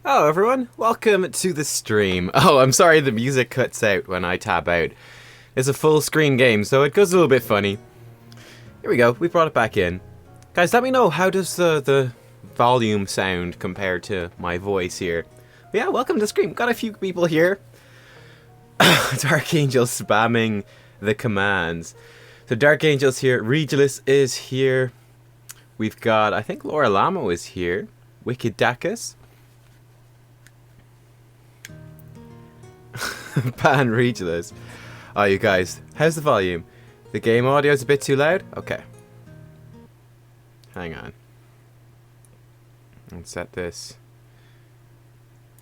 Hello everyone, welcome to the stream. Oh, I'm sorry the music cuts out when I tab out. It's a full screen game, so it goes a little bit funny. Here we go, we brought it back in. Guys, let me know, how does the volume sound compared to my voice here? But yeah, welcome to the stream. Got a few people here. Dark Angel spamming the commands. So Dark Angel's here, Regulus is here. We've got, I think Laura Lamo is here. Wicked Dacus. Pan Regulus. Oh, you guys, how's the volume? The game audio is a bit too loud? Okay. Hang on. Let's set this.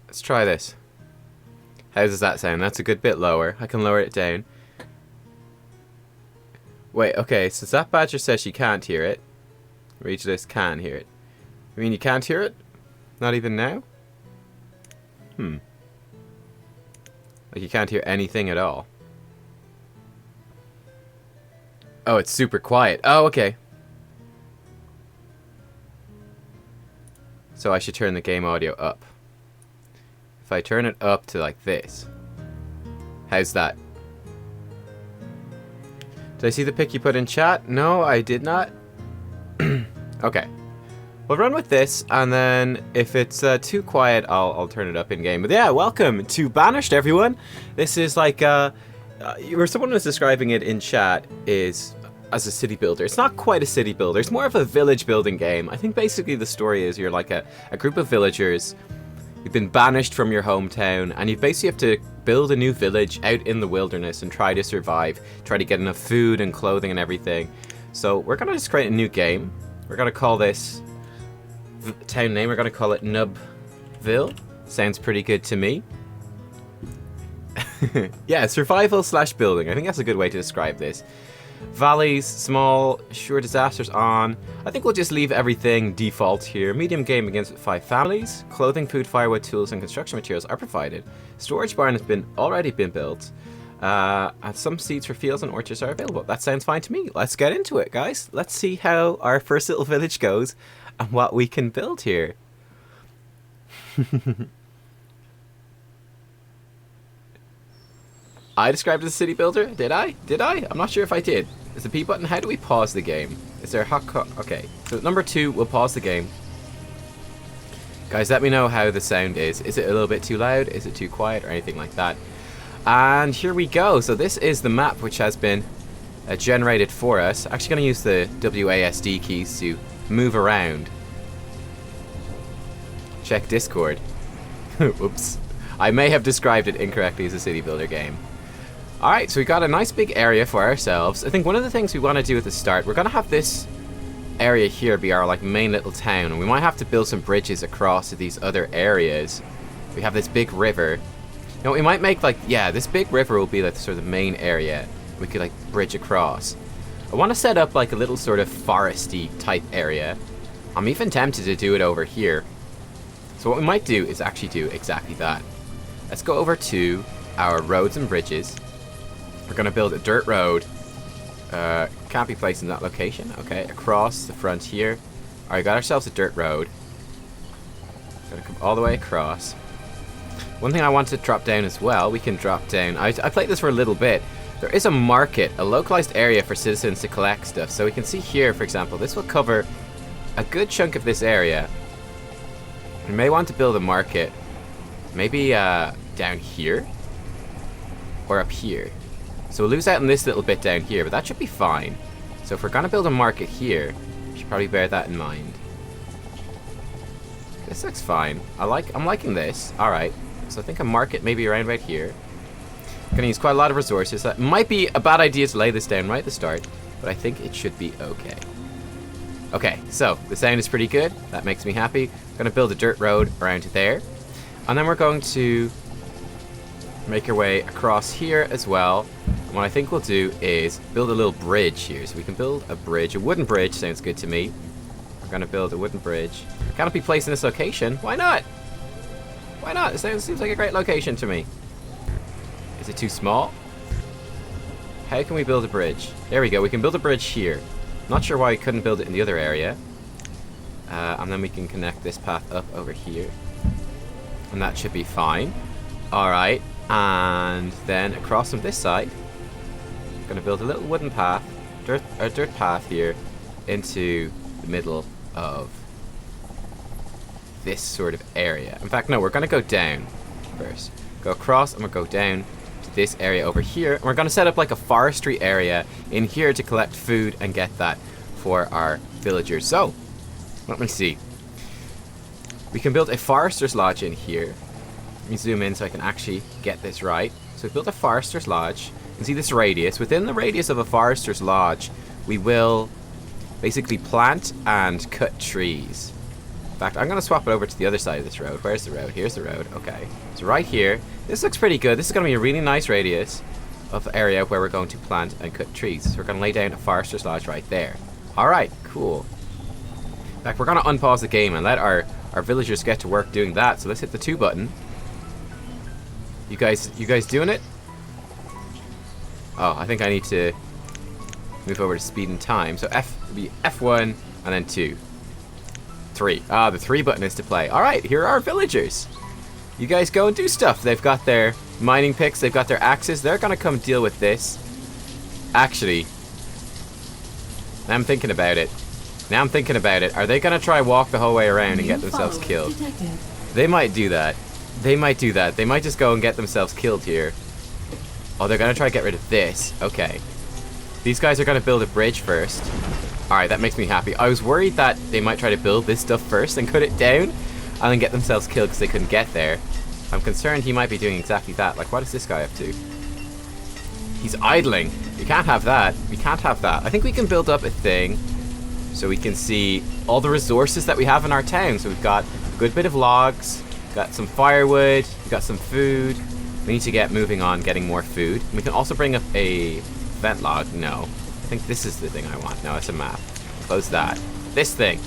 Let's try this. How does that sound? That's a good bit lower. I can lower it down. Wait, okay, so Zap Badger says she can't hear it. Regulus can hear it. You mean you can't hear it? Not even now? Like you can't hear anything at all. Oh, it's super quiet. Oh, okay. So I should turn the game audio up. If I turn it up to like this. How's that? Did I see the pic you put in chat? No, I did not. Okay. We'll run with this, and then if it's too quiet, I'll turn it up in game. But yeah, welcome to Banished, everyone. This is like or someone was describing it in chat is as a city builder. It's not quite a city builder. It's more of a village building game. I think basically the story is you're like a group of villagers. You've been banished from your hometown, and you basically have to build a new village out in the wilderness and try to survive. Try to get enough food and clothing and everything. So we're gonna just create a new game. We're gonna call this town name, we're going to call it Nubville. Sounds pretty good to me. Yeah, survival slash building. I think that's a good way to describe this. Valleys, small, sure disasters on. I think we'll just leave everything default here. Medium game begins with 5 families. Clothing, food, firewood, tools, and construction materials are provided. Storage barn has already been built. And some seeds for fields and orchards are available. That sounds fine to me. Let's get into it, guys. Let's see how our first little village goes and what we can build here. I described as a city builder? Did I? Did I? I'm not sure if I did. Is the P button? How do we pause the game? Is there a hot okay, so number 2, we'll pause the game. Guys, let me know how the sound is. Is it a little bit too loud? Is it too quiet? Or anything like that? And here we go. So this is the map which has been generated for us. Actually going to use the WASD keys to move around. Check Discord. Oops. I may have described it incorrectly as a city builder game. Alright, so we got a nice big area for ourselves. I think one of the things we want to do at the start, we're going to have this area here be our like main little town. And we might have to build some bridges across to these other areas. We have this big river. You know, we might make like, yeah, this big river will be like sort of the main area. We could like bridge across. I want to set up like a little sort of foresty type area. I'm even tempted to do it over here. So what we might do is actually do exactly that. Let's go over to our roads and bridges. We're going to build a dirt road. Can't be placed in that location. Okay, across the front here. Alright, got ourselves a dirt road. Gotta come all the way across. One thing I want to drop down as well, we can drop down. I played this for a little bit. There is a market, a localized area for citizens to collect stuff. So we can see here, for example, this will cover a good chunk of this area. We may want to build a market. Maybe down here. Or up here. So we'll lose out on this little bit down here, but that should be fine. So if we're going to build a market here, we should probably bear that in mind. This looks fine. I'm liking this. Alright. So I think a market maybe around right here. Gonna use quite a lot of resources. That might be a bad idea to lay this down right at the start, but I think it should be okay. Okay, so the sound is pretty good. That makes me happy. Gonna build a dirt road around there. And then we're going to make our way across here as well. And what I think we'll do is build a little bridge here. So we can build a bridge. A wooden bridge sounds good to me. We're gonna build a wooden bridge. Cannot be placed in this location. Why not? Why not? It seems like a great location to me. Is it too small? How can we build a bridge? There we go. We can build a bridge here. Not sure why we couldn't build it in the other area. And then we can connect this path up over here. And that should be fine. Alright, and then across from this side, I'm gonna build a little wooden path, dirt path here, into the middle of this sort of area. In fact, no, we're gonna go down first. Go across and we'll go down to this area over here. And we're gonna set up like a forestry area in here to collect food and get that for our villagers. So, let me see. We can build a forester's lodge in here. Let me zoom in so I can actually get this right. So we've built a forester's lodge. You can see this radius. Within the radius of a forester's lodge, we will basically plant and cut trees. In fact, I'm going to swap it over to the other side of this road. Where's the road? Here's the road. Okay. So right here. This looks pretty good. This is going to be a really nice radius of area where we're going to plant and cut trees. So we're going to lay down a forester's lodge right there. Alright, cool. In fact, we're going to unpause the game and let our villagers get to work doing that. So let's hit the 2 button. You guys doing it? Oh, I think I need to move over to speed and time. So F will be F1 and then 2. 3. Ah, the 3 button is to play. Alright, here are our villagers. You guys go and do stuff. They've got their mining picks, they've got their axes. They're gonna come deal with this. Actually, now I'm thinking about it. Are they gonna try walk the whole way around and get themselves killed? They might do that. They might just go and get themselves killed here. Oh, they're gonna try to get rid of this. Okay. These guys are gonna build a bridge first. Alright, that makes me happy. I was worried that they might try to build this stuff first and cut it down and then get themselves killed because they couldn't get there. I'm concerned he might be doing exactly that. Like, what is this guy up to? He's idling. We can't have that. I think we can build up a thing so we can see all the resources that we have in our town. So we've got a good bit of logs, got some firewood, we've got some food. We need to get moving on getting more food. We can also bring up a vent log. No. I think this is the thing I want. No, it's a map. Close that. This thing.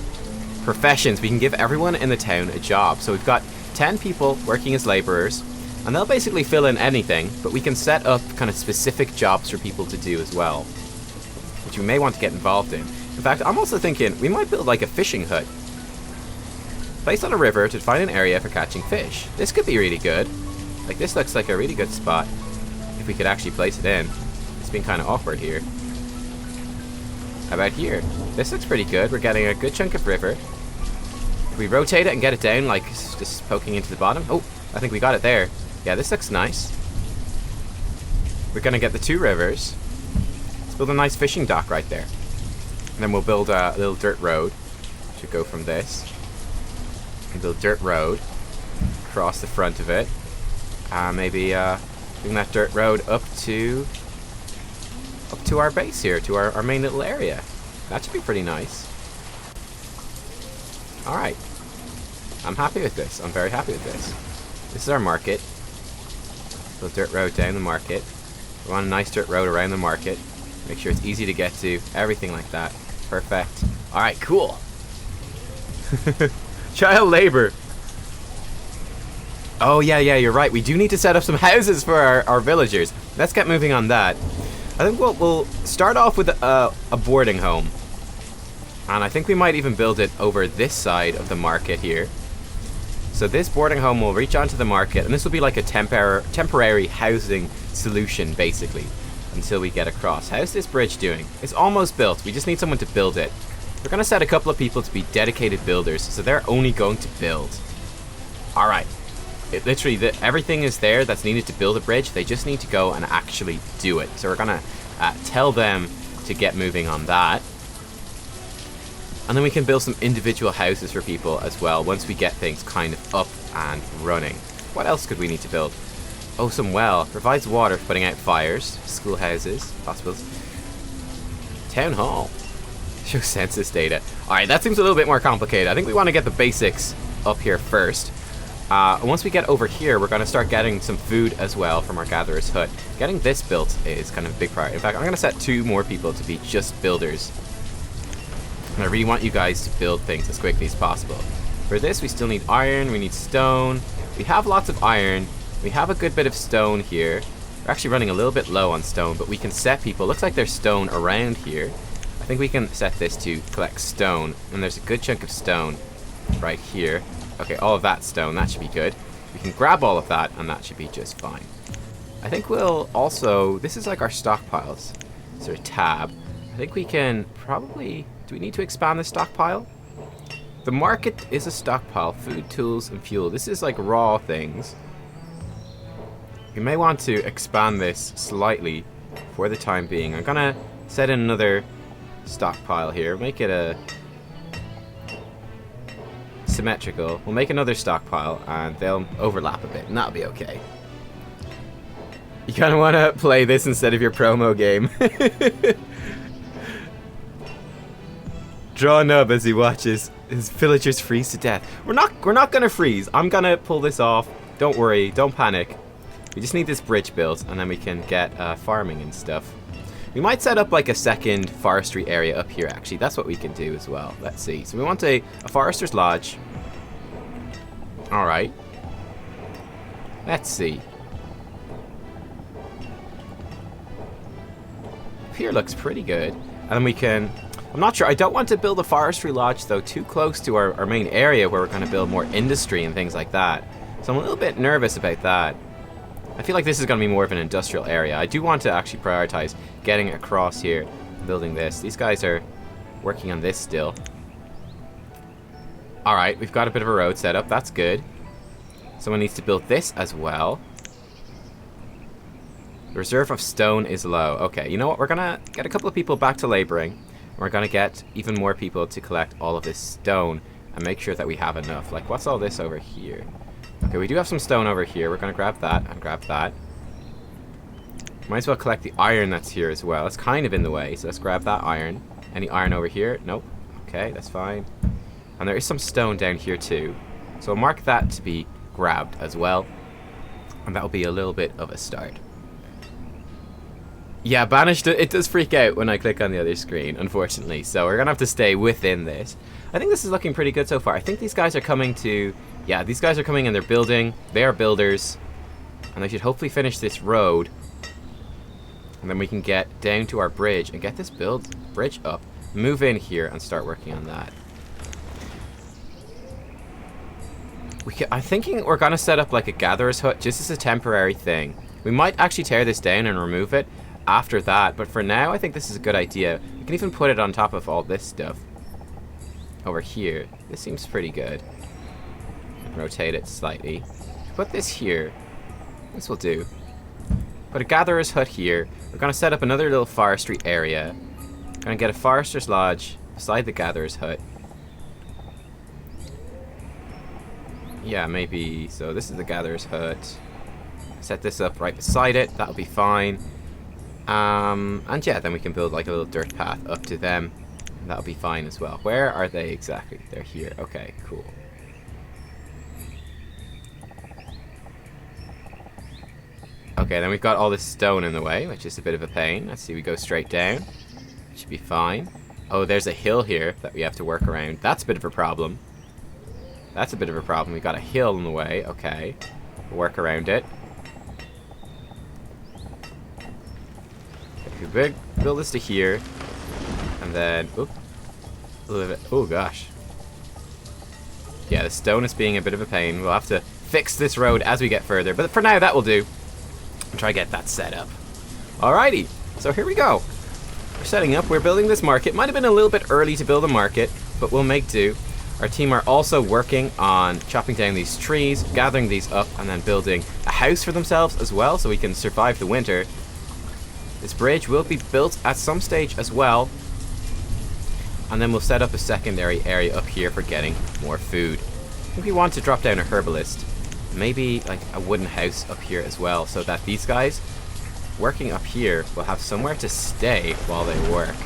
Professions. We can give everyone in the town a job. So we've got 10 people working as laborers, and they'll basically fill in anything, but we can set up kind of specific jobs for people to do as well, which we may want to get involved in. In fact, I'm also thinking we might build like a fishing hut placed on a river to find an area for catching fish. This could be really good. Like, this looks like a really good spot if we could actually place it in. It's been kind of awkward here. How about here? This looks pretty good. We're getting a good chunk of river. If we rotate it and get it down, like just poking into the bottom. Oh, I think we got it there. Yeah, this looks nice. We're gonna get the 2 rivers. Let's build a nice fishing dock right there. And then we'll build a little dirt road. Should go from this. And build dirt road across the front of it. Maybe bring that dirt road up to our base here, to our main little area. That should be pretty nice. Alright. I'm happy with this. I'm very happy with this. This is our market. Build dirt road down the market. We want a nice dirt road around the market. Make sure it's easy to get to. Everything like that. Perfect. Alright, cool. Child labor. Oh, yeah, you're right. We do need to set up some houses for our villagers. Let's get moving on that. I think we'll start off with a boarding home. And I think we might even build it over this side of the market here. So this boarding home will reach onto the market, and this will be like a temporary housing solution, basically, until we get across. How's this bridge doing? It's almost built. We just need someone to build it. We're going to set a couple of people to be dedicated builders, so they're only going to build. Alright. Literally, everything is there that's needed to build a bridge. They just need to go and actually do it. So we're going to tell them to get moving on that. And then we can build some individual houses for people as well once we get things kind of up and running. What else could we need to build? Oh, some well. Provides water for putting out fires. Schoolhouses. Hospitals. Town hall. Show census data. Alright, that seems a little bit more complicated. I think we want to get the basics up here first. Once we get over here, we're going to start getting some food as well from our gatherer's hut. Getting this built is kind of a big priority. In fact, I'm going to set 2 more people to be just builders. And I really want you guys to build things as quickly as possible. For this, we still need iron, we need stone. We have lots of iron. We have a good bit of stone here. We're actually running a little bit low on stone, but we can set people. Looks like there's stone around here. I think we can set this to collect stone. And there's a good chunk of stone right here. Okay, all of that stone, that should be good. We can grab all of that, and that should be just fine. I think we'll also... This is like our stockpiles. Sort of tab. I think we can probably... Do we need to expand the stockpile? The market is a stockpile. Food, tools, and fuel. This is like raw things. We may want to expand this slightly for the time being. I'm gonna set in another stockpile here. Make it a... symmetrical. We'll make another stockpile and they'll overlap a bit, and that'll be okay. You kind of want to play this instead of your promo game. Draw Nub as he watches his villagers freeze to death. We're not gonna freeze. I'm gonna pull this off. Don't worry, don't panic. We just need this bridge built, and then we can get farming and stuff. We might set up like a second forestry area up here, actually. That's what we can do as well. Let's see. So we want a forester's lodge. Alright. Let's see. Up here looks pretty good. And then we can... I'm not sure. I don't want to build a forestry lodge, though, too close to our main area where we're going to build more industry and things like that. So I'm a little bit nervous about that. I feel like this is going to be more of an industrial area. I do want to actually prioritize getting across here and building this. These guys are working on this still. Alright, we've got a bit of a road set up. That's good. Someone needs to build this as well. The reserve of stone is low. Okay, you know what? We're going to get a couple of people back to laboring. We're going to get even more people to collect all of this stone and make sure that we have enough. Like, what's all this over here? Okay, we do have some stone over here. We're going to grab that and grab that. Might as well collect the iron that's here as well. It's kind of in the way, so let's grab that iron. Any iron over here? Nope. Okay, that's fine. And there is some stone down here too. So I'll mark that to be grabbed as well. And that'll be a little bit of a start. Yeah, Banished, it does freak out when I click on the other screen, unfortunately. So we're going to have to stay within this. I think this is looking pretty good so far. I think these guys are coming to... Yeah, these guys are coming and they're building. They are builders. And they should hopefully finish this road. And then we can get down to our bridge and get this bridge up. Move in here and start working on that. I'm thinking we're going to set up like a gatherer's hut just as a temporary thing. We might actually tear this down and remove it after that, but for now I think this is a good idea. We can even put it on top of all this stuff over here. This seems pretty good. Rotate it slightly. Put this here. This will do. Put a gatherer's hut here. We're going to set up another little forestry area. Going to get a forester's lodge beside the gatherer's hut. Yeah, maybe. So this is the gatherer's hut. Set this up right beside it. That'll be fine. And yeah, then we can build like a little dirt path up to them. That'll be fine as well. Where are they exactly? They're here. Okay, cool. Okay, then we've got all this stone in the way, which is a bit of a pain. Let's see, we go straight down. Should be fine. Oh, there's a hill here that we have to work around. That's a bit of a problem. That's a bit of a problem. We've got a hill in the way. Okay. We'll work around it. If we build this to here, and then... Oop, a little bit... Oh, gosh. Yeah, the stone is being a bit of a pain. We'll have to fix this road as we get further. But for now, that will do. And try to get that set up. Alrighty. So here we go. We're setting up. We're building this market. Might have been a little bit early to build a market, but we'll make do. Our team are also working on chopping down these trees, gathering these up, and then building a house for themselves as well, so we can survive the winter. This bridge will be built at some stage as well. And then we'll set up a secondary area up here for getting more food. I think we want to drop down a herbalist. Maybe like a wooden house up here as well, so that these guys working up here will have somewhere to stay while they work.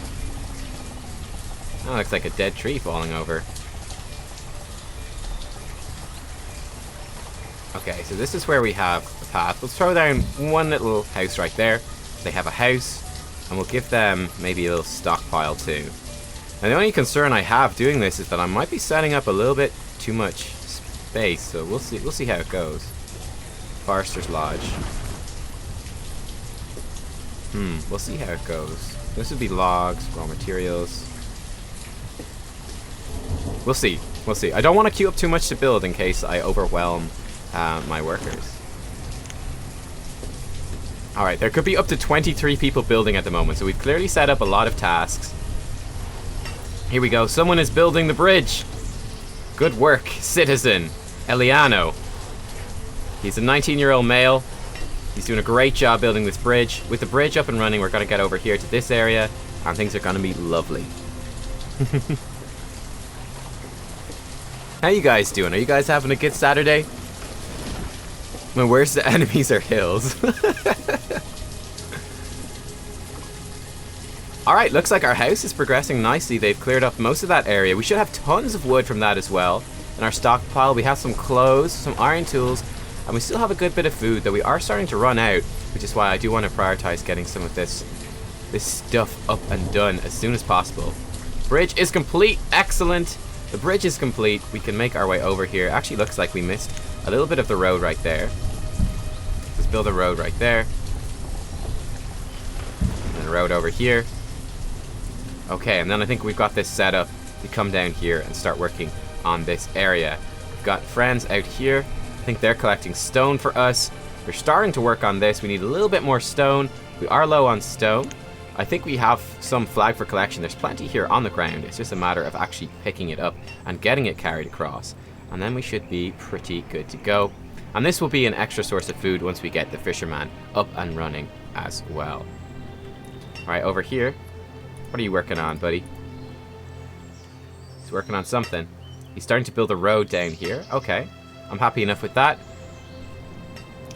That looks like a dead tree falling over. Okay, so this is where we have a path. Let's throw down one little house right there. They have a house, and we'll give them maybe a little stockpile too. And the only concern I have doing this is that I might be setting up a little bit too much space, so we'll see how it goes. Forester's Lodge. We'll see how it goes. This would be logs, raw materials. We'll see. We'll see. I don't want to queue up too much to build in case I overwhelm my workers. Alright, there could be up to 23 people building at the moment, so we've clearly set up a lot of tasks. Here we go, someone is building the bridge. Good work, citizen Eliano. He's a 19-year-old male. He's doing a great job building this bridge. With the bridge up and running, we're going to get over here to this area, and things are going to be lovely. How you guys doing? Are you guys having a good Saturday? Well, where's the enemies are hills? Alright, looks like our house is progressing nicely. They've cleared up most of that area. We should have tons of wood from that as well. In our stockpile, we have some clothes, some iron tools, and we still have a good bit of food, though we are starting to run out, which is why I do want to prioritize getting some of this stuff up and done as soon as possible. Bridge is complete. Excellent. The bridge is complete. We can make our way over here. Actually, looks like we missed a little bit of the road right there. Let's build a road right there. And then a road over here. Okay, and then I think we've got this set up to come down here and start working on this area. We've got friends out here. I think they're collecting stone for us. We're starting to work on this. We need a little bit more stone. We are low on stone. I think we have some flag for collection. There's plenty here on the ground. It's just a matter of actually picking it up and getting it carried across. And then we should be pretty good to go. And this will be an extra source of food once we get the fisherman up and running as well. Alright, over here. What are you working on, buddy? He's working on something. He's starting to build a road down here. Okay, I'm happy enough with that.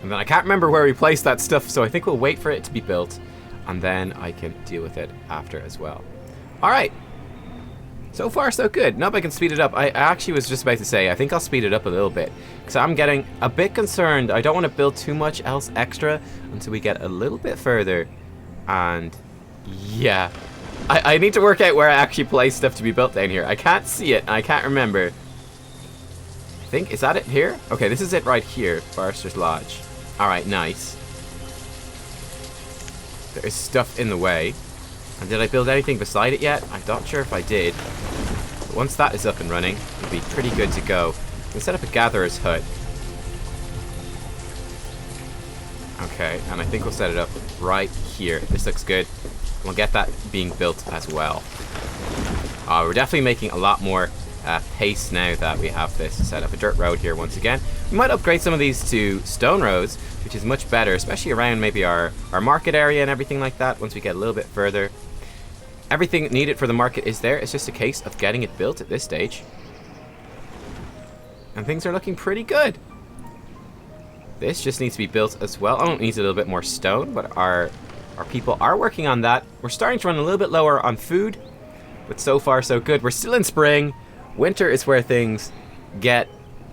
And then I can't remember where we placed that stuff, so I think we'll wait for it to be built. And then I can deal with it after as well. Alright. So far, so good. Nope, I can speed it up. I actually was just about to say, I think I'll speed it up a little bit. Because I'm getting a bit concerned. I don't want to build too much else extra until we get a little bit further. And yeah. I need to work out where I actually place stuff to be built down here. I can't see it, and I can't remember. I think, is that it here? Okay, this is it right here. Forester's Lodge. Alright, nice. There is stuff in the way. And did I build anything beside it yet? I'm not sure if I did. But once that is up and running, it'll be pretty good to go. We can set up a gatherer's hut. Okay, and I think we'll set it up right here. This looks good. We'll get that being built as well. We're definitely making a lot more pace now that we have this set up. A dirt road here once again. We might upgrade some of these to stone roads, which is much better, especially around maybe our market area and everything like that once we get a little bit further. Everything needed for the market is there. It's just a case of getting it built at this stage. And things are looking pretty good. This just needs to be built as well. Oh, it needs a little bit more stone, but our people are working on that. We're starting to run a little bit lower on food, but so far so good. We're still in spring. Winter is where things get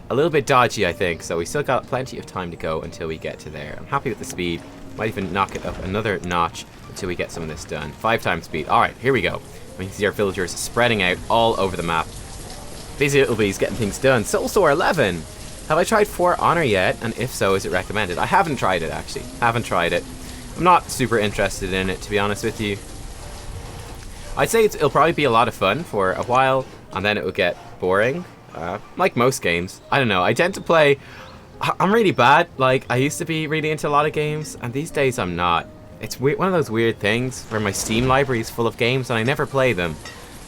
a little bit dodgy, I think, so we still got plenty of time to go until we get to there. I'm happy with the speed. Might even knock it up another notch until we get some of this done. 5 times speed. Alright, here we go. We can see our villagers spreading out all over the map. Busy little bees getting things done. Soul Sore 11. Have I tried 4 Honor yet? And if so, is it recommended? I haven't tried it, actually. Haven't tried it. I'm not super interested in it, to be honest with you. I'd say it'll probably be a lot of fun for a while, and then it will get boring. Like most games. I don't know. I tend to play... I'm really bad. Like, I used to be really into a lot of games, and these days I'm not. It's weird, one of those weird things where my Steam library is full of games and I never play them.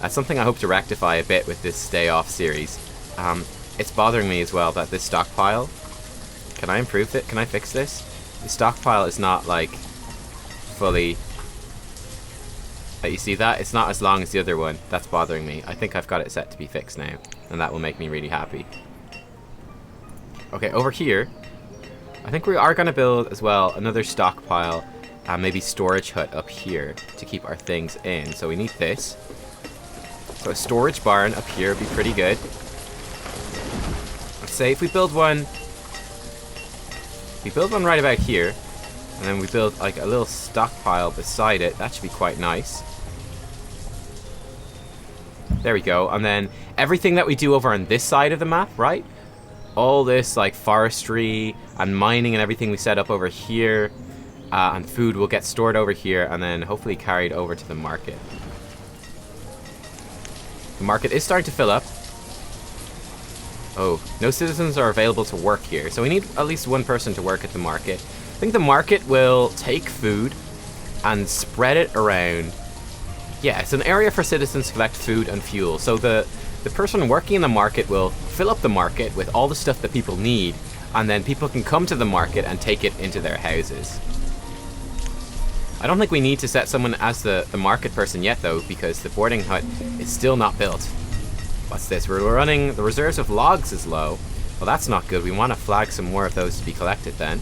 That's something I hope to rectify a bit with this Stay Off series. It's bothering me as well that this stockpile... Can I improve it? Can I fix this? The stockpile is not, like, fully... You see that? It's not as long as the other one. That's bothering me. I think I've got it set to be fixed now, and that will make me really happy. Okay, over here, I think we are going to build as well another stockpile, maybe storage hut up here to keep our things in. So we need this. So a storage barn up here would be pretty good. Let's say if we build one right about here, and then we build like a little stockpile beside it, that should be quite nice. There we go. And then everything that we do over on this side of the map, right? All this like forestry and mining and everything we set up over here, and food will get stored over here and then hopefully carried over to the market. The market is starting to fill up. Oh, no citizens are available to work here. So we need at least one person to work at the market. I think the market will take food and spread it around. Yeah, it's an area for citizens to collect food and fuel. So the person working in the market will fill up the market with all the stuff that people need, and then people can come to the market and take it into their houses. I don't think we need to set someone as the market person yet, though, because the boarding hut is still not built. What's this? We're running... The reserves of logs is low. Well, that's not good. We want to flag some more of those to be collected then.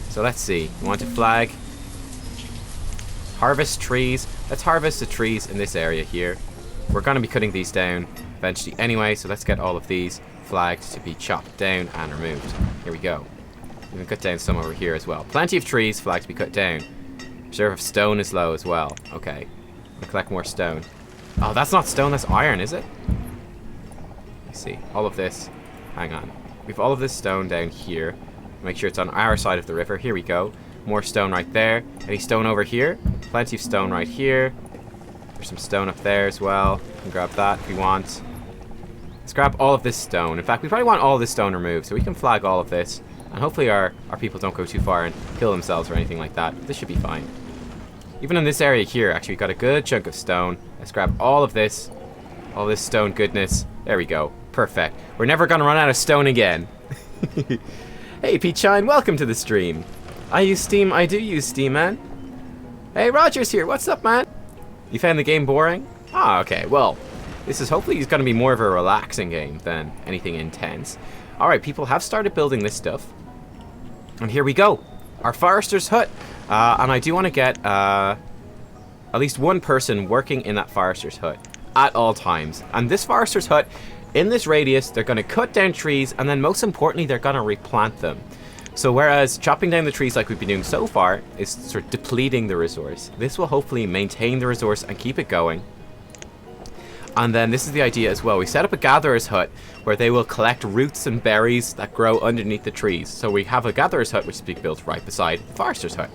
So let's see. We want to flag... Harvest trees. Let's harvest the trees in this area here. We're going to be cutting these down eventually anyway, so let's get all of these flagged to be chopped down and removed. Here we go. We can cut down some over here as well. Plenty of trees flagged to be cut down. Reserve of stone is low as well. Okay. I'm gonna collect more stone. Oh, that's not stone, that's iron, is it? Let's see. All of this. Hang on. We have all of this stone down here. Make sure it's on our side of the river. Here we go. More stone right there. Any stone over here? Plenty of stone right here. There's some stone up there as well. You can grab that if you want. Let's grab all of this stone. In fact, we probably want all of this stone removed, so we can flag all of this. And hopefully our people don't go too far and kill themselves or anything like that. This should be fine. Even in this area here, actually, we've got a good chunk of stone. Let's grab all of this stone goodness. There we go. Perfect. We're never going to run out of stone again. Hey, Peachine, welcome to the stream. I use Steam. I do use Steam, man. Hey, Roger's here. What's up, man? You found the game boring? Ah, okay. Well, this is hopefully going to be more of a relaxing game than anything intense. All right, people have started building this stuff. And here we go. Our forester's hut. And I do want to get at least one person working in that forester's hut at all times. And this forester's hut, in this radius, they're going to cut down trees, and then most importantly, they're going to replant them. So whereas chopping down the trees like we've been doing so far is sort of depleting the resource, this will hopefully maintain the resource and keep it going. And then this is the idea as well. We set up a gatherer's hut where they will collect roots and berries that grow underneath the trees. So we have a gatherer's hut which is being built right beside the forester's hut.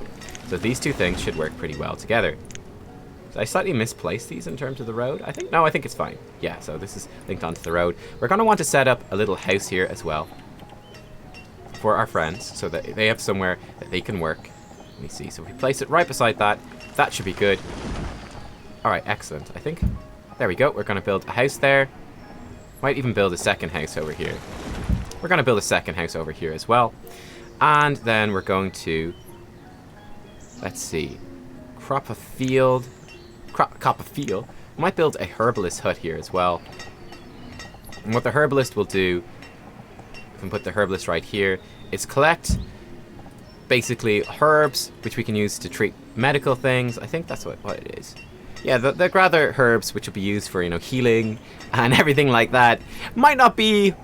So these two things should work pretty well together. Did I slightly misplace these in terms of the road? I think it's fine. Yeah, so this is linked onto the road. We're going to want to set up a little house here as well for our friends so that they have somewhere that they can work. Let me see. So if we place it right beside that, that should be good. All right, excellent. I think... There we go. We're going to build a house there. Might even build a second house over here. We're going to build a second house over here as well. And then we're going to... Let's see. Crop a field. Crop a field. We might build a herbalist hut here as well. And what the herbalist will do, if we put the herbalist right here, is collect basically herbs, which we can use to treat medical things. I think that's what it is. Yeah, they're rather herbs which will be used for, healing and everything like that. Might not be,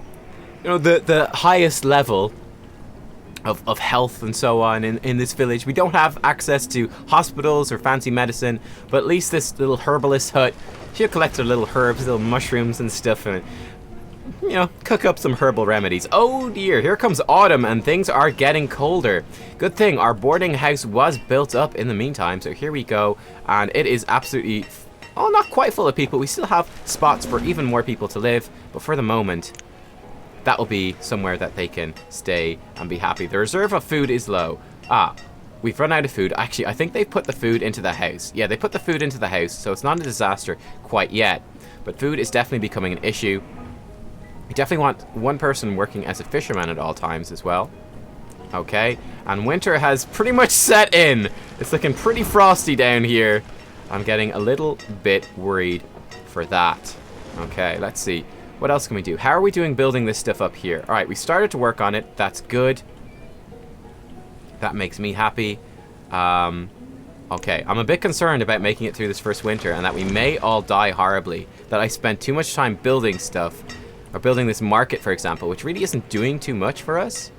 the highest level of health and so on in this village. We don't have access to hospitals or fancy medicine, but at least this little herbalist hut, she'll collect her little herbs, little mushrooms and stuff, and cook up some herbal remedies. Oh dear, here comes autumn and things are getting colder. Good thing our boarding house was built up in the meantime, so here we go. And it is absolutely, not quite full of people. We still have spots for even more people to live, but for the moment, that will be somewhere that they can stay and be happy. The reserve of food is low. We've run out of food. Actually, I think they put the food into the house. Yeah, they put the food into the house, so it's not a disaster quite yet. But food is definitely becoming an issue. We definitely want one person working as a fisherman at all times as well. Okay, and winter has pretty much set in. It's looking pretty frosty down here. I'm getting a little bit worried for that. Okay, let's see. What else can we do? How are we doing building this stuff up here? All right, we started to work on it. That's good. That makes me happy. Okay, I'm a bit concerned about making it through this first winter and that we may all die horribly. That I spent too much time building stuff. Or building this market, for example, which really isn't doing too much for us,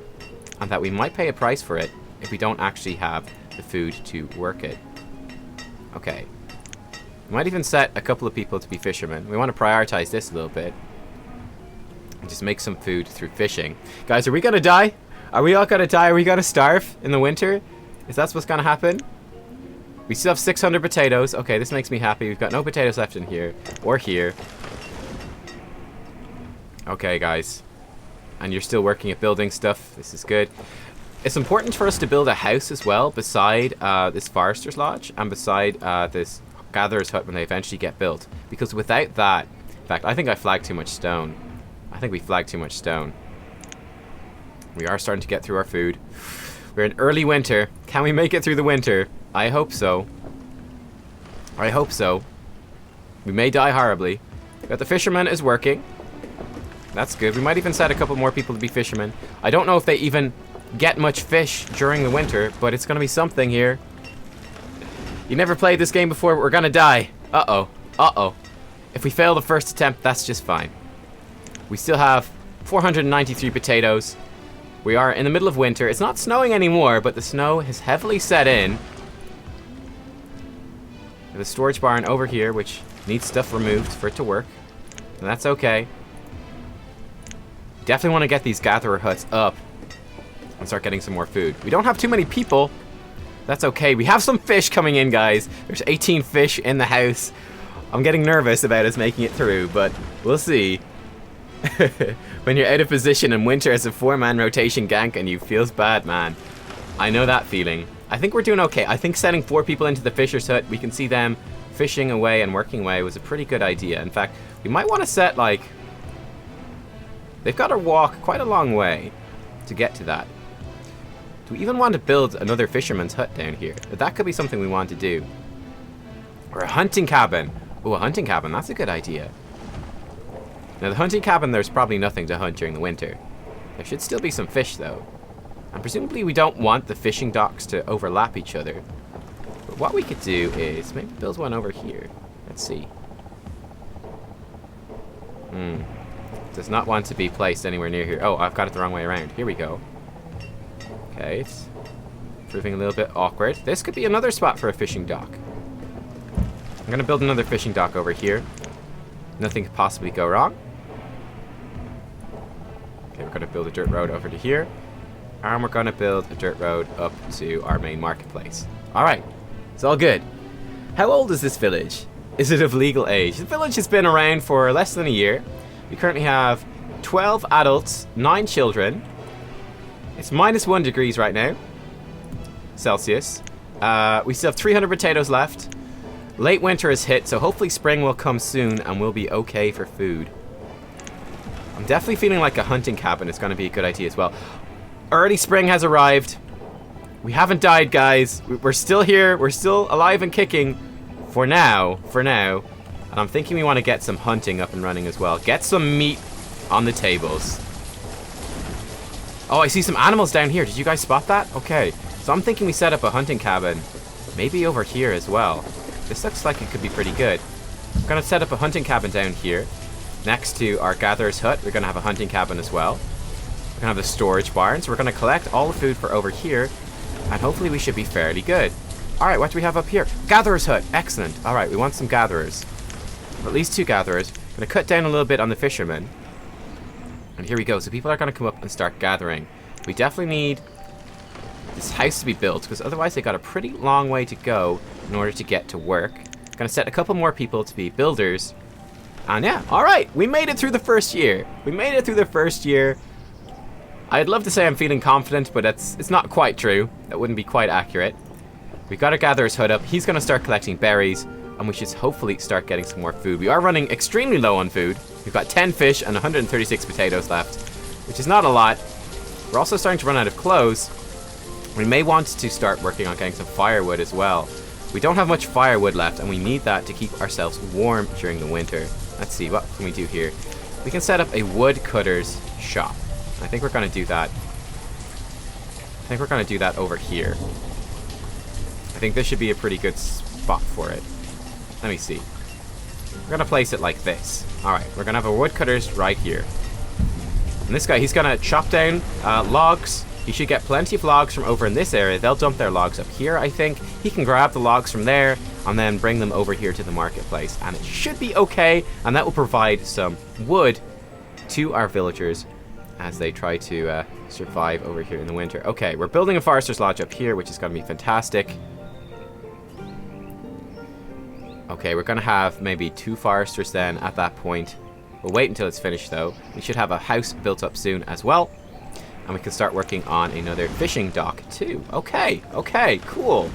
and that we might pay a price for it if we don't actually have the food to work it. Okay. We might even set a couple of people to be fishermen. We want to prioritize this a little bit. And just make some food through fishing. Guys, are we going to die? Are we all going to die? Are we going to starve in the winter? Is that what's going to happen? We still have 600 potatoes. Okay, this makes me happy. We've got no potatoes left in here or here. Okay, guys. And you're still working at building stuff. This is good. It's important for us to build a house as well beside this Forester's Lodge and beside this Gatherer's Hut when they eventually get built. Because without that... In fact, I think I flagged too much stone. I think we flagged too much stone. We are starting to get through our food. We're in early winter. Can we make it through the winter? I hope so. I hope so. We may die horribly. But the fisherman is working. That's good. We might even set a couple more people to be fishermen. I don't know if they even get much fish during the winter, but it's going to be something here. You never played this game before, but we're going to die. Uh-oh. Uh-oh. If we fail the first attempt, that's just fine. We still have 493 potatoes. We are in the middle of winter. It's not snowing anymore, but the snow has heavily set in. We have a storage barn over here, which needs stuff removed for it to work. And that's okay. Definitely want to get these gatherer huts up and start getting some more food. We don't have too many people. That's okay. We have some fish coming in, guys. There's 18 fish in the house. I'm getting nervous about us making it through, but we'll see. When you're out of position and winter has a 4-man rotation gank and you feels bad, man. I know that feeling. I think we're doing okay. I think setting 4 people into the fisher's hut, we can see them fishing away and working away, was a pretty good idea. In fact, we might want to set, like... They've got to walk quite a long way to get to that. Do we even want to build another fisherman's hut down here? That could be something we want to do. Or a hunting cabin. Oh, a hunting cabin. That's a good idea. Now, the hunting cabin, there's probably nothing to hunt during the winter. There should still be some fish, though. And presumably we don't want the fishing docks to overlap each other. But what we could do is maybe build one over here. Let's see. Does not want to be placed anywhere near here. Oh, I've got it the wrong way around. Here we go. Okay, it's proving a little bit awkward. This could be another spot for a fishing dock. I'm going to build another fishing dock over here. Nothing could possibly go wrong. Okay, we're going to build a dirt road over to here. And we're going to build a dirt road up to our main marketplace. Alright, it's all good. How old is this village? Is it of legal age? The village has been around for less than a year. We currently have 12 adults, 9 children. It's -1 degrees right now. Celsius. We still have 300 potatoes left. Late winter has hit, so hopefully spring will come soon and we'll be okay for food. I'm definitely feeling like a hunting cabin is going to be a good idea as well. Early spring has arrived. We haven't died, guys. We're still here. We're still alive and kicking. For now. And I'm thinking we want to get some hunting up and running as well. Get some meat on the tables. Oh, I see some animals down here. Did you guys spot that? Okay. So I'm thinking we set up a hunting cabin. Maybe over here as well. This looks like it could be pretty good. We're going to set up a hunting cabin down here. Next to our gatherer's hut, we're going to have a hunting cabin as well. We're going to have the storage barn. So we're going to collect all the food for over here. And hopefully we should be fairly good. Alright, what do we have up here? Gatherer's hut. Excellent. Alright, we want some gatherers. At least 2 gatherers. I'm going to cut down a little bit on the fishermen. And here we go. So people are going to come up and start gathering. We definitely need this house to be built, because otherwise they got a pretty long way to go in order to get to work. Going to set a couple more people to be builders. And yeah, alright. We made it through the first year. I'd love to say I'm feeling confident, but it's not quite true. That wouldn't be quite accurate. We've got our gatherer's hut up. He's going to start collecting berries. And we should hopefully start getting some more food. We are running extremely low on food. We've got 10 fish and 136 potatoes left, which is not a lot. We're also starting to run out of clothes. We may want to start working on getting some firewood as well. We don't have much firewood left, and we need that to keep ourselves warm during the winter. Let's see, what can we do here? We can set up a woodcutter's shop. I think we're going to do that. Over here. I think this should be a pretty good spot for it. Let me see. We're going to place it like this. Alright, we're going to have a woodcutter's right here. And this guy, he's going to chop down logs. He should get plenty of logs from over in this area. They'll dump their logs up here, I think. He can grab the logs from there and then bring them over here to the marketplace. And it should be okay. And that will provide some wood to our villagers as they try to survive over here in the winter. Okay, we're building a forester's lodge up here, which is going to be fantastic. Okay, we're going to have maybe 2 foresters then at that point. We'll wait until it's finished, though. We should have a house built up soon as well. And we can start working on another fishing dock, too. Okay, okay, cool.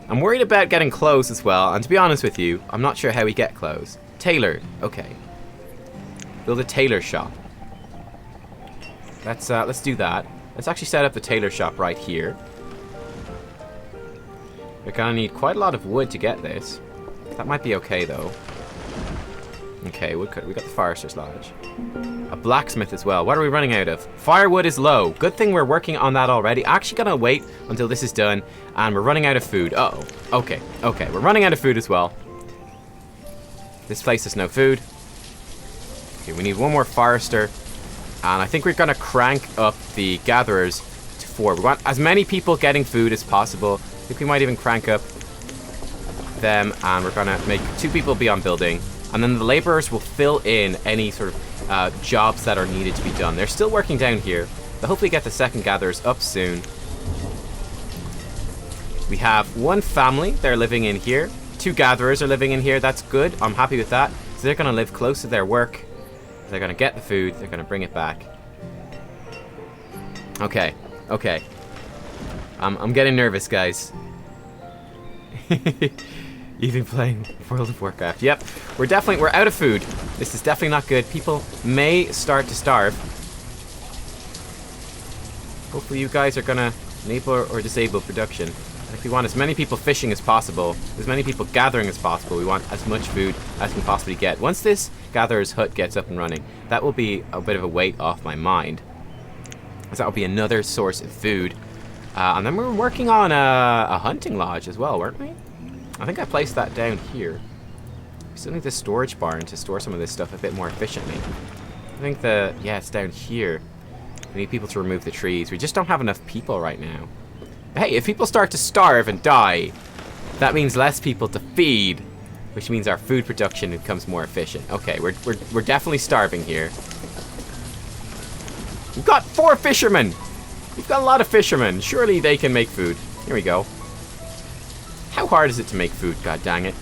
I'm worried about getting clothes as well. And to be honest with you, I'm not sure how we get clothes. Tailor. Okay. Build a tailor shop. Let's do that. Let's actually set up the tailor shop right here. We're gonna need quite a lot of wood to get this. That might be okay, though. Okay, woodcut. We got the Forester's Lodge. A blacksmith as well. What are we running out of? Firewood is low. Good thing we're working on that already. Actually gonna wait until this is done. And we're running out of food. Uh-oh. Okay, okay. We're running out of food as well. This place has no food. Okay, we need one more forester. And I think we're gonna crank up the gatherers to 4. We want as many people getting food as possible. I think we might even crank up them, and we're gonna make 2 people be on building, and then the laborers will fill in any sort of jobs that are needed to be done. They're still working down here. They'll hopefully get the second gatherers up soon. We have 1 family. They're living in here. 2 gatherers are living in here. That's good. I'm happy with that. So they're gonna live close to their work. They're gonna get the food. They're gonna bring it back. Okay. Okay. I'm getting nervous, guys. Even playing World of Warcraft. Yep, we're out of food. This is definitely not good. People may start to starve. Hopefully you guys are gonna enable or disable production. Like, we want as many people fishing as possible, as many people gathering as possible. We want as much food as we can possibly get. Once this gatherer's hut gets up and running, that will be a bit of a weight off my mind, as that will be another source of food. And then we're working on a hunting lodge as well, weren't we? I think I placed that down here. We still need the storage barn to store some of this stuff a bit more efficiently. I think yeah, it's down here. We need people to remove the trees. We just don't have enough people right now. Hey, if people start to starve and die, that means less people to feed, which means our food production becomes more efficient. Okay, we're definitely starving here. We've got 4 fishermen! We've got a lot of fishermen. Surely they can make food. Here we go. How hard is it to make food, god dang it?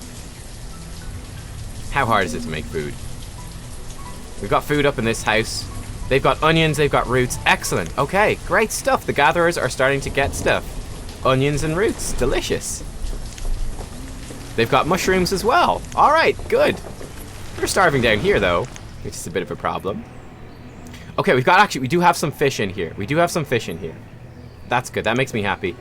How hard is it to make food? We've got food up in this house. They've got onions, they've got roots. Excellent. Okay, great stuff. The gatherers are starting to get stuff. Onions and roots. Delicious. They've got mushrooms as well. Alright, good. We're starving down here, though, which is a bit of a problem. Okay, we do have some fish in here. We do have some fish in here. That's good. That makes me happy.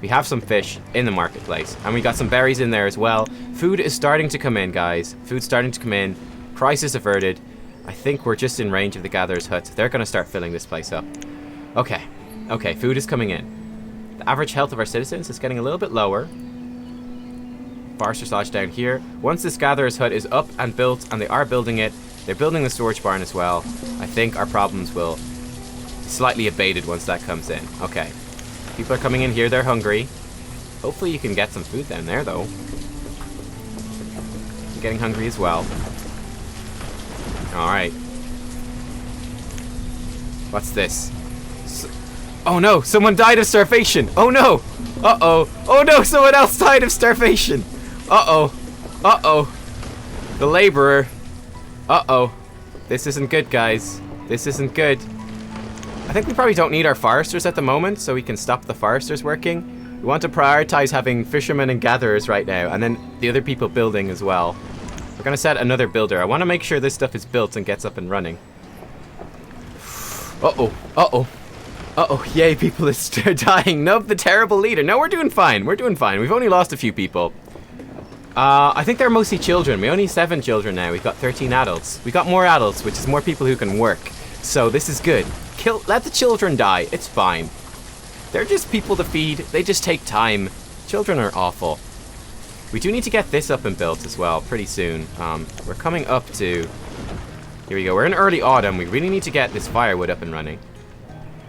We have some fish in the marketplace. And we got some berries in there as well. Food is starting to come in, guys. Food's starting to come in. Crisis averted. I think we're just in range of the gatherer's hut. They're going to start filling this place up. Okay. Okay, food is coming in. The average health of our citizens is getting a little bit lower. Forester's Lodge down here. Once this gatherer's hut is up and built, and they are building it, they're building the storage barn as well, I think our problems will be slightly abated once that comes in. Okay. People are coming in here. They're hungry. Hopefully you can get some food down there, though. I'm getting hungry as well. Alright. What's this? Oh no! Someone died of starvation! Oh no! Uh-oh! Oh no! Someone else died of starvation! Uh-oh! Uh-oh! The laborer. Uh-oh. This isn't good, guys. This isn't good. I think we probably don't need our foresters at the moment, so we can stop the foresters working. We want to prioritize having fishermen and gatherers right now, and then the other people building as well. We're going to set another builder. I want to make sure this stuff is built and gets up and running. Uh-oh. Uh-oh. Uh-oh. Yay, people are dying. Nub, the terrible leader. No, we're doing fine. We're doing fine. We've only lost a few people. I think they're mostly children. We only have 7 children now. We've got 13 adults. We got more adults, which is more people who can work. So this is good. Let the children die. It's fine. They're just people to feed. They just take time. Children are awful. We do need to get this up and built as well pretty soon. We're coming up to... Here we go. We're in early autumn. We really need to get this firewood up and running.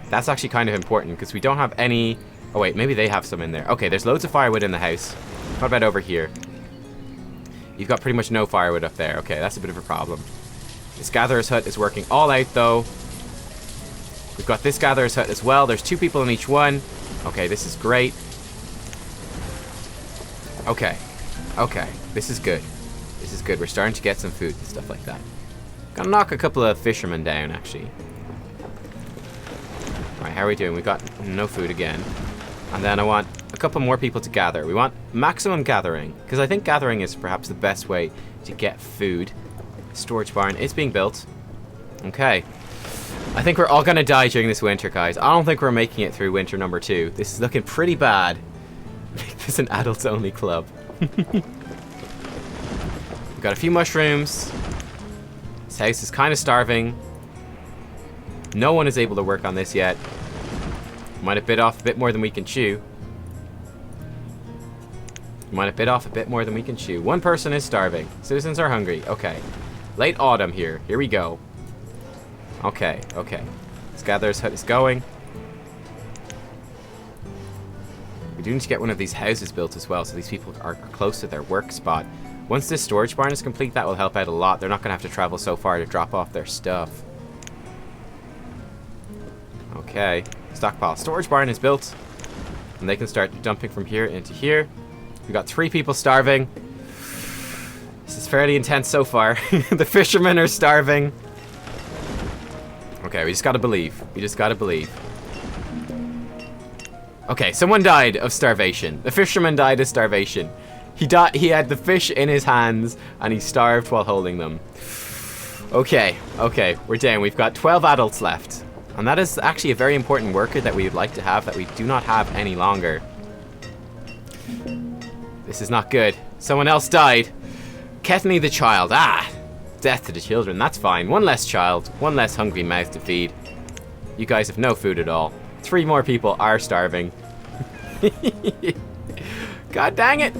That's actually kind of important because we don't have any... Oh wait, maybe they have some in there. Okay, there's loads of firewood in the house. What about over here? You've got pretty much no firewood up there. Okay, that's a bit of a problem. This gatherer's hut is working all out, though. We've got this gatherer's hut as well. There's 2 people in each one. Okay, this is great. Okay. Okay, this is good. This is good. We're starting to get some food and stuff like that. Gonna knock a couple of fishermen down, actually. Alright, how are we doing? We got no food again. And then I want a couple more people to gather. We want maximum gathering, because I think gathering is perhaps the best way to get food. Storage barn is being built. Okay. I think we're all gonna die during this winter, guys. I don't think we're making it through winter number 2. This is looking pretty bad. Make this an adults-only club. We've got a few mushrooms. This house is kind of starving. No one is able to work on this yet. Might have bit off a bit more than we can chew. Might have bit off a bit more than we can chew. One person is starving. Citizens are hungry. Okay. Late autumn here. Here we go. Okay, okay. This gatherer's hut is going. We do need to get one of these houses built as well, so these people are close to their work spot. Once this storage barn is complete, that will help out a lot. They're not going to have to travel so far to drop off their stuff. Okay. Stockpile. Storage barn is built. And they can start dumping from here into here. We've got 3 people starving. This is fairly intense so far. The fishermen are starving. Okay, we just gotta believe. We just gotta believe. Okay, someone died of starvation. The fisherman died of starvation. He had the fish in his hands, and he starved while holding them. Okay, okay, we're down. We've got 12 adults left. And that is actually a very important worker that we would like to have that we do not have any longer. This is not good. Someone else died. Ketney the child. Ah! Death to the children. That's fine. One less child. One less hungry mouth to feed. You guys have no food at all. 3 more people are starving. God dang it!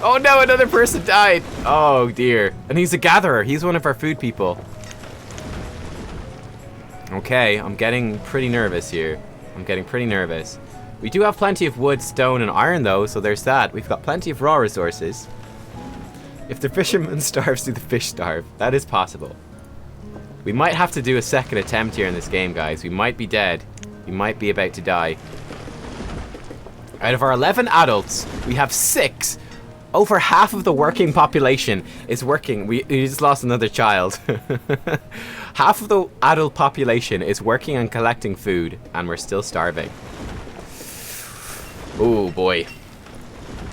Oh no, another person died! Oh dear. And he's a gatherer. He's one of our food people. Okay, I'm getting pretty nervous here. I'm getting pretty nervous. We do have plenty of wood, stone, and iron though, so there's that. We've got plenty of raw resources. If the fisherman starves, do the fish starve? That is possible. We might have to do a second attempt here in this game, guys. We might be dead. We might be about to die. Out of our 11 adults, we have 6. Over half of the working population is working. We just lost another child. Half of the adult population is working on collecting food, and we're still starving. Oh boy.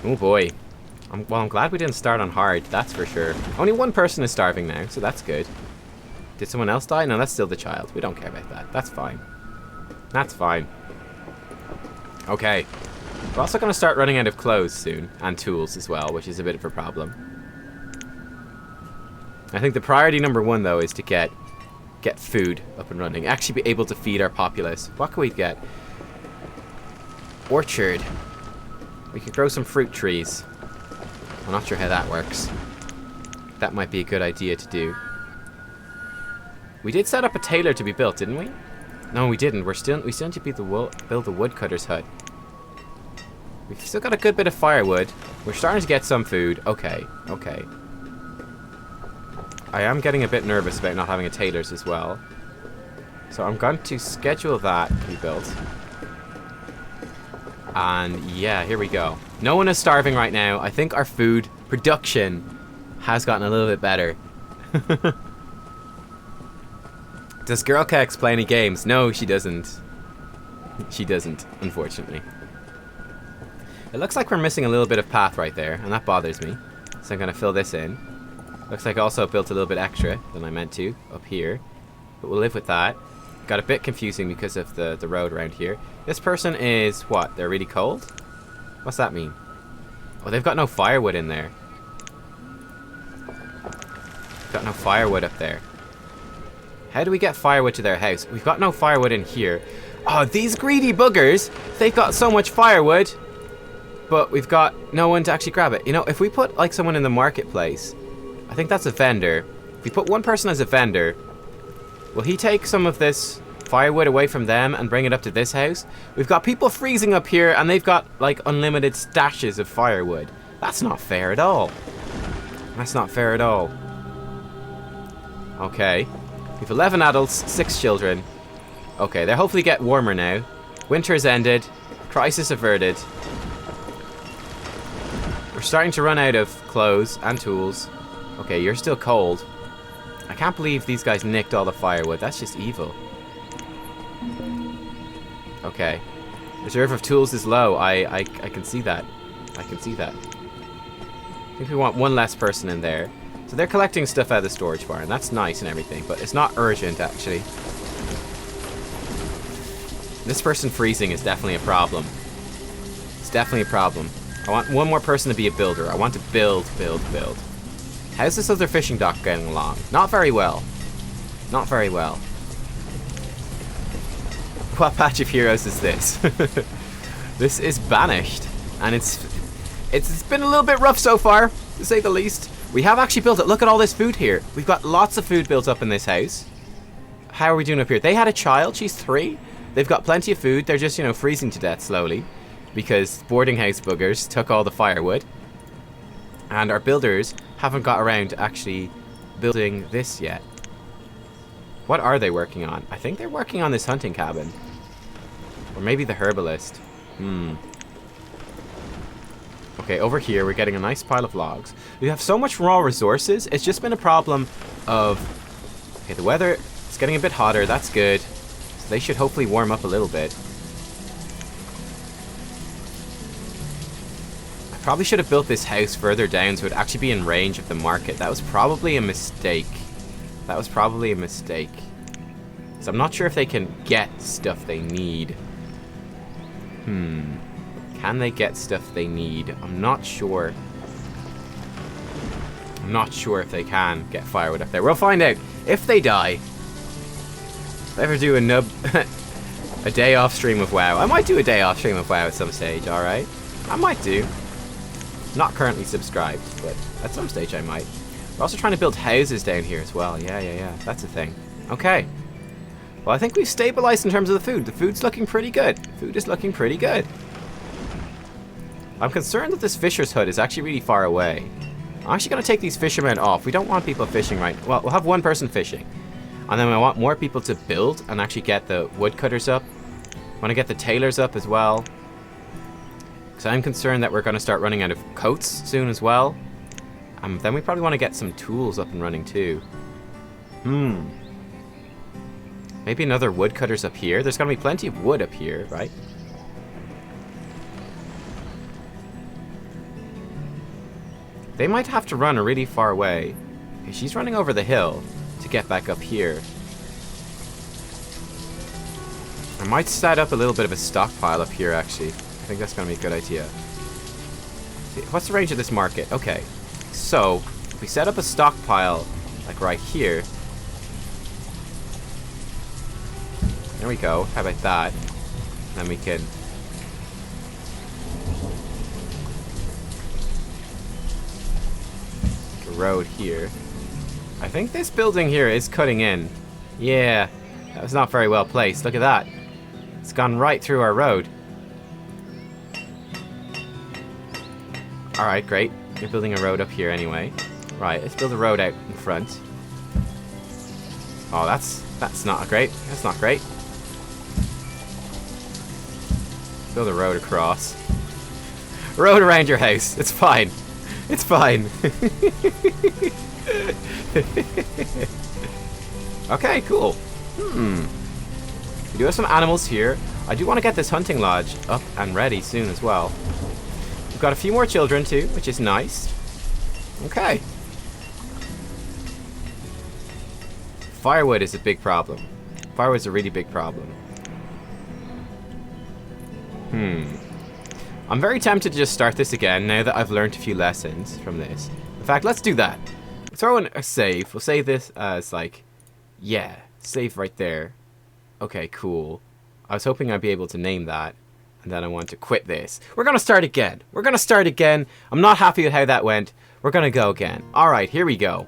Oh boy. Well, I'm glad we didn't start on hard, that's for sure. Only 1 person is starving now, so that's good. Did someone else die? No, that's still the child. We don't care about that. That's fine. That's fine. Okay. We're also going to start running out of clothes soon, and tools as well, which is a bit of a problem. I think the priority number 1, though, is to get food up and running. Actually be able to feed our populace. What can we get? Orchard. We could grow some fruit trees. I'm not sure how that works. That might be a good idea to do. We did set up a tailor to be built, didn't we? No, we didn't. We still need to build the woodcutter's hut. We've still got a good bit of firewood. We're starting to get some food. Okay, okay. I am getting a bit nervous about not having a tailor's as well. So I'm going to schedule that to be built. And yeah, here we go. No one is starving right now. I think our food production has gotten a little bit better. Does Girl Kex play any games? No, she doesn't. She doesn't, unfortunately. It looks like we're missing a little bit of path right there, and that bothers me. So I'm going to fill this in. Looks like I also built a little bit extra than I meant to up here. But we'll live with that. Got a bit confusing because of the road around here. This person is, what, they're really cold? What's that mean? Oh, they've got no firewood in there. Got no firewood up there. How do we get firewood to their house? We've got no firewood in here. Oh, these greedy buggers! They've got so much firewood, but we've got no one to actually grab it. You know, if we put like someone in the marketplace, I think that's a vendor. If we put one person as a vendor, will he take some of this firewood away from them and bring it up to this house? We've got people freezing up here and they've got like unlimited stashes of firewood. That's not fair at all. That's not fair at all. Okay. We've 11 adults, 6 children. Okay, they'll hopefully get warmer now. Winter has ended. Crisis averted. We're starting to run out of clothes and tools. Okay, you're still cold. I can't believe these guys nicked all the firewood. That's just evil. Okay. Reserve of tools is low. I can see that. I can see that. I think we want one less person in there. So they're collecting stuff out of the storage barn. That's nice and everything, but it's not urgent, actually. This person freezing is definitely a problem. It's definitely a problem. I want one more person to be a builder. I want to build. How's this other fishing dock getting along? Not very well. Not very well. What patch of heroes is this? This is Banished, and it's been a little bit rough so far, to say the least. We have actually built it. Look at all this food here. We've got lots of food built up in this house. How are we doing up here? They had a child. She's 3. They've got plenty of food. They're just, you know, freezing to death slowly because boarding house buggers took all the firewood. And our builders haven't got around to actually building this yet. What are they working on? I think they're working on this hunting cabin. Or maybe the herbalist. Okay, over here we're getting a nice pile of logs. We have so much raw resources. It's just been a problem of... Okay, the weather is getting a bit hotter. That's good. So they should hopefully warm up a little bit. I probably should have built this house further down so it would actually be in range of the market. That was probably a mistake. That was probably a mistake. So I'm not sure if they can get stuff they need. Can they get stuff they need? I'm not sure. I'm not sure if they can get firewood up there. We'll find out. If they die, if I ever do a day off stream of WoW. I might do a day off stream of WoW at some stage, alright? I might do. Not currently subscribed, but at some stage I might. We're also trying to build houses down here as well. Yeah. That's a thing. Okay. Well, I think we've stabilized in terms of the food. The food's looking pretty good. Food is looking pretty good. I'm concerned that this fisher's hut is actually really far away. I'm actually going to take these fishermen off. We don't want people fishing right... Well, we'll have one person fishing. And then I want more people to build and actually get the woodcutters up. I want to get the tailors up as well. Because I'm concerned that we're going to start running out of coats soon as well. Then we probably want to get some tools up and running too. Maybe another woodcutters up here. There's going to be plenty of wood up here, right? They might have to run a really far way. Okay, she's running over the hill to get back up here. I might set up a little bit of a stockpile up here, actually. I think that's going to be a good idea. See, what's the range of this market? Okay, so if we set up a stockpile, like right here. There we go. How about that? Then we can... road here. I think this building here is cutting in. Yeah, that was not very well placed. Look at that. It's gone right through our road. Alright, great. You're building a road up here anyway. Right, let's build a road out in front. Oh, that's not great. That's not great. Build a road across. Road around your house. It's fine. It's fine. Okay, cool. We do have some animals here. I do want to get this hunting lodge up and ready soon as well. We've got a few more children too, which is nice. Okay. Firewood is a big problem. Firewood's a really big problem. I'm very tempted to just start this again now that I've learned a few lessons from this. In fact, let's do that. Throw in a save. We'll save this as like, yeah, save right there. Okay, cool. I was hoping I'd be able to name that. And then I want to quit this. We're going to start again. We're going to start again. I'm not happy with how that went. We're going to go again. All right, here we go.